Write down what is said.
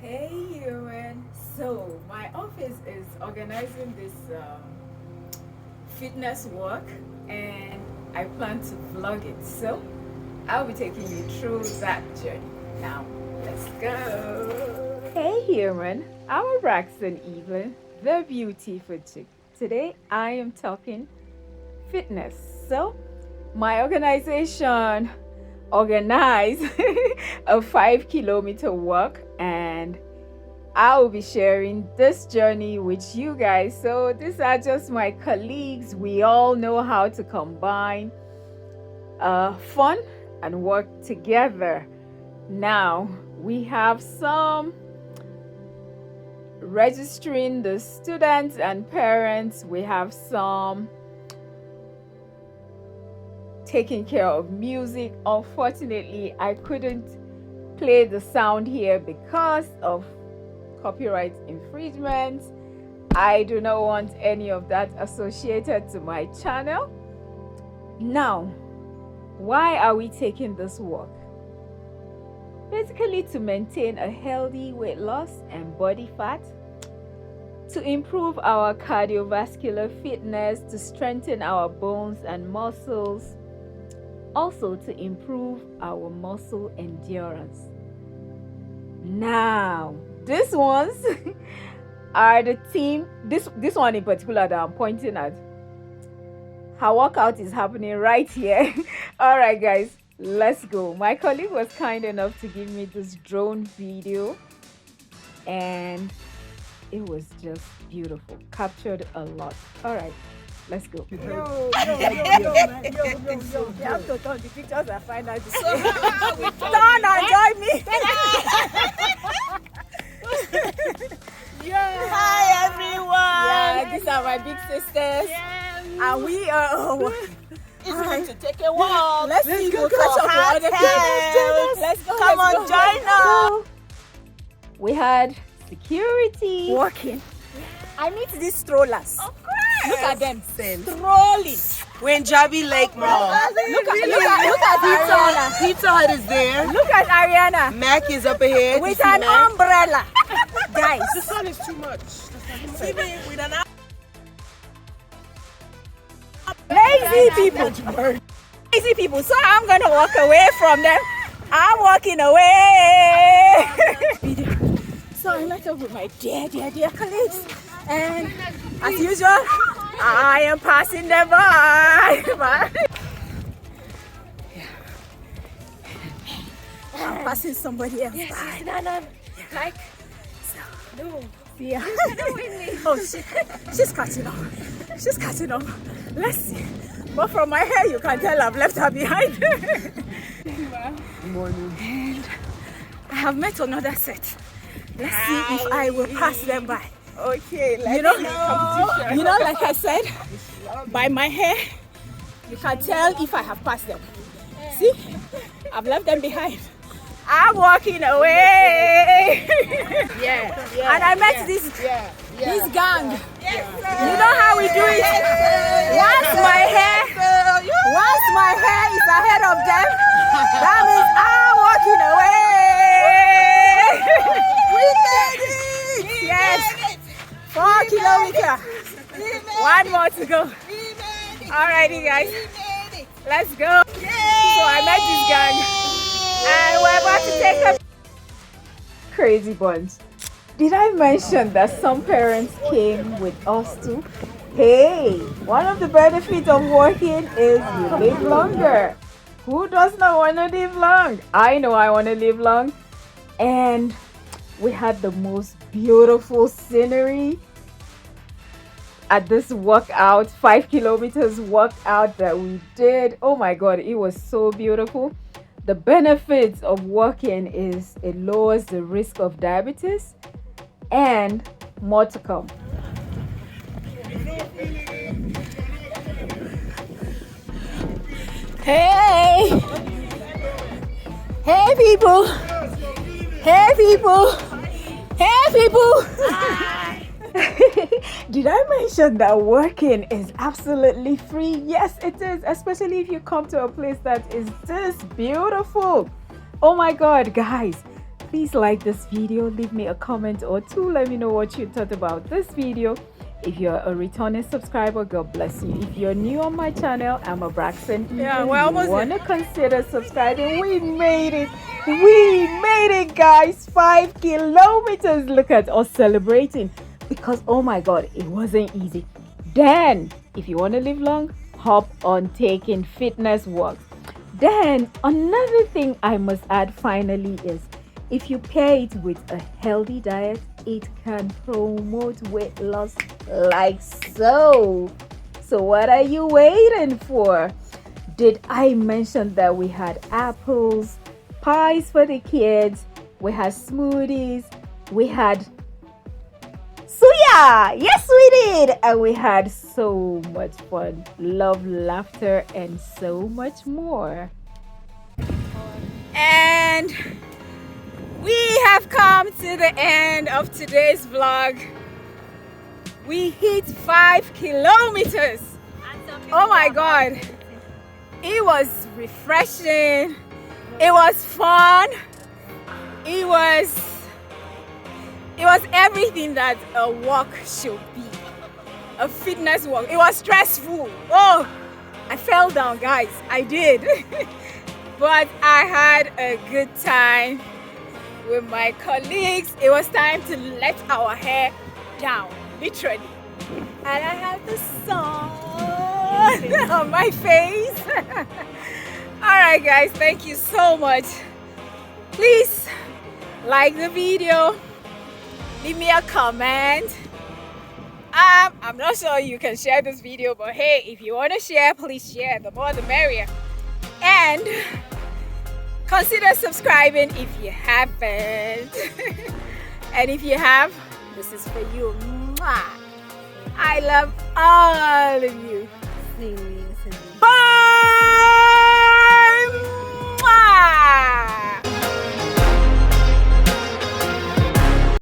Hey Ewan, so my office is organizing this fitness work and I plan to vlog it. So I'll be taking you through that journey. Now, let's go. Hey Ewan, I'm Braxton Evelyn, the beauty food chick. Today I am talking fitness. So my organization organized a 5 kilometer walk and I will be sharing this journey with you guys. So these are just my colleagues. We all know how to combine fun and work together. Now we have some registering the students and parents. We have some taking care of music. Unfortunately, I couldn't play the sound here because of copyright infringement. I do not want any of that associated to my channel. Now, why are we taking this walk? Basically to maintain a healthy weight loss and body fat, to improve our cardiovascular fitness, to strengthen our bones and muscles, also to improve our muscle endurance. Now, these ones are the team. This one in particular that I'm pointing at. Her workout is happening right here. All right, guys, let's go. My colleague was kind enough to give me this drone video, and it was just beautiful. Captured a lot. All right, let's go. Yo, man. Yo. You have to turn the pictures and find out. Turn and join me. Hi everyone. Yeah, these are my big sisters. And we are It's going to take a walk. Let's see who catch up with other people. Let's go. Come on, join us. We had security Walking. I meet these strollers. Of course. Look at them strolling. We're in Jabi Lake Mall. Look at Ariana. Pizza Hut is there. Look at Ariana Mac is up ahead. with an umbrella. Guys, The sun is too much. See me with an lazy people. Lazy people. So I'm gonna walk away from them. I'm walking away. So I met up with my dear colleagues, and as usual, I am passing them by. I'm passing somebody else by. No. Like, so, no. Yeah. Oh, she's catching up. She's catching up. Let's see. But from my hair, you can tell I've left her behind. Good morning. And I have met another set. Let's see if I will pass them by. Okay, let's You know, like I said, by my hair, you can tell if I have passed them. See, I've left them behind. I'm walking away. Yeah. And I met this gang. You know how we do it? Once my hair is ahead of them, that means I'm walking away. We made it. Yes. 4 kilometers. One more to go. Alrighty, guys. Let's go. So I met this gang. And we're about to take a crazy bunch. Did I mention that some parents came with us too? Hey, one of the benefits of working is you live longer. Who does not want to live long? I know I want to live long. And we had the most beautiful scenery at this workout, 5 kilometers workout that we did. Oh my God, it was so beautiful. The benefits of walking is it lowers the risk of diabetes and more to come. Hey! Hey people! Hey people! Hey people! Did I mention that working is absolutely free? Yes, it is, especially if you come to a place that is this beautiful. Oh my God, guys, please like this video, leave me a comment or two, let me know what you thought about this video. If you're a returning subscriber, God bless you. If you're new on my channel, I'm a Braxton. Yeah, we're almost want to consider subscribing. We made it. We made it, guys. 5 kilometers. Look at us celebrating. Because, oh my God, it wasn't easy. Then, if you want to live long, hop on taking fitness walks. Then, another thing I must add finally is, if you pair it with a healthy diet, it can promote weight loss like so. So what are you waiting for? Did I mention that we had apples, pies for the kids, we had smoothies, we had suya? Yes, we did. And we had so much fun, love, laughter, and so much more. And we have come to the end of today's vlog. We hit 5 kilometers. Oh my God. It was refreshing. It was fun. It was everything that a walk should be. A fitness walk. It was stressful. Oh, I fell down, guys. I did. But I had a good time with my colleagues. It was time to let our hair down, literally. And I have the sun on my face. All right, guys, thank you so much. Please like the video, leave me a comment. I'm not sure you can share this video, but hey, if you want to share, please share. The more the merrier. And consider subscribing if you haven't. And if you have, this is for you. Mwah. I love all of you.